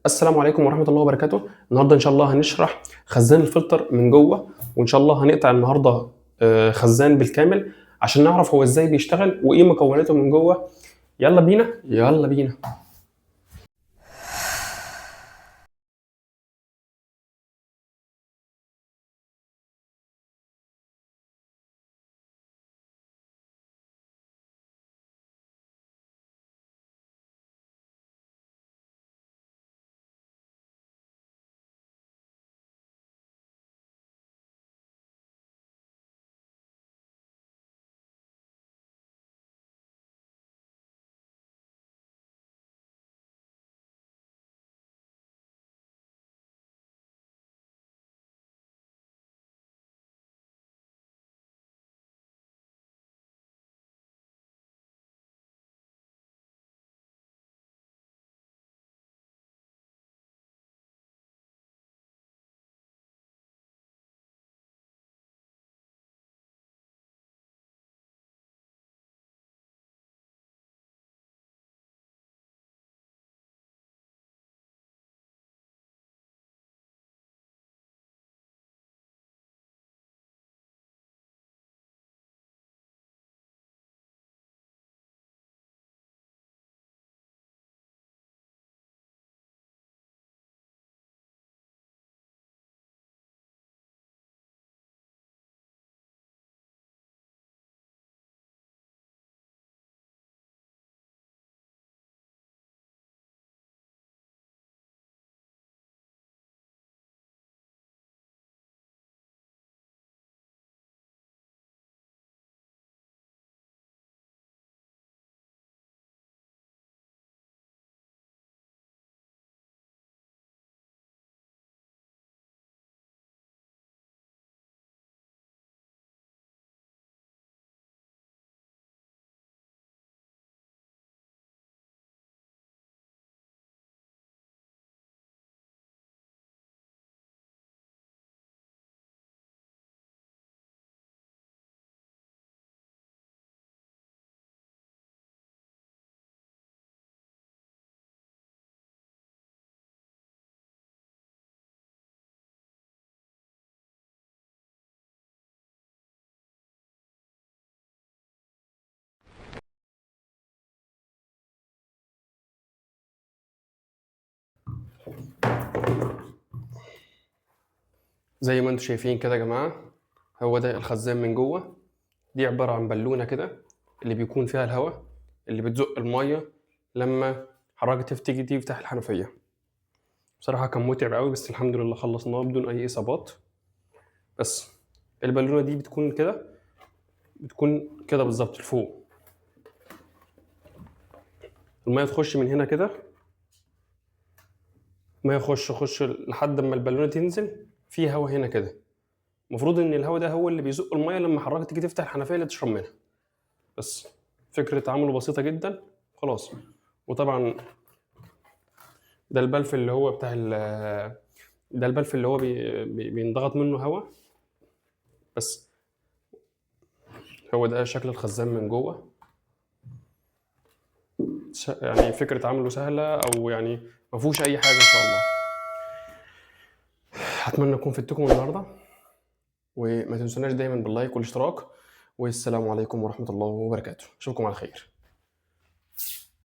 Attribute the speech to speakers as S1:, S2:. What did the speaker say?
S1: السلام عليكم ورحمة الله وبركاته. النهارده إن شاء الله هنشرح خزان الفلتر من جوه، وإن شاء الله هنقطع النهارده خزان بالكامل عشان نعرف هو إزاي بيشتغل وإيه مكوناته من جوه. يلا بينا يلا بينا. زي ما انتم شايفين كده يا جماعة، هو ده الخزان من جوه. دي عبارة عن بالونة كده اللي بيكون فيها الهواء اللي بتزق المية لما حركة تيجي تفتح الحنفية. بصراحة كان متعب قوي، بس الحمد لله خلصناه بدون أي إصابات. بس البالونة دي بتكون كده بالظبط لفوق. المية تخش من هنا كده، المية يخش لحد ما البالونة تنزل في هوا هنا كده. المفروض إن الهوا ده هو اللي بيزق المية لما حضرتك تيجي تفتح الحنفية اللي تشرب منها. بس فكرة عمله بسيطة جدا خلاص. وطبعا ده البلف اللي هو بتاع ده البلف اللي هو بينضغط منه هوا. بس هو ده شكل الخزان من جوه. يعني فكرة عمله سهلة، أو يعني ما فيهوش أي حاجة إن شاء الله. أتمنى أكون فدتكم النهاردة، وما تنسوناش دايما باللايك والاشتراك. والسلام عليكم ورحمة الله وبركاته. أشوفكم على خير.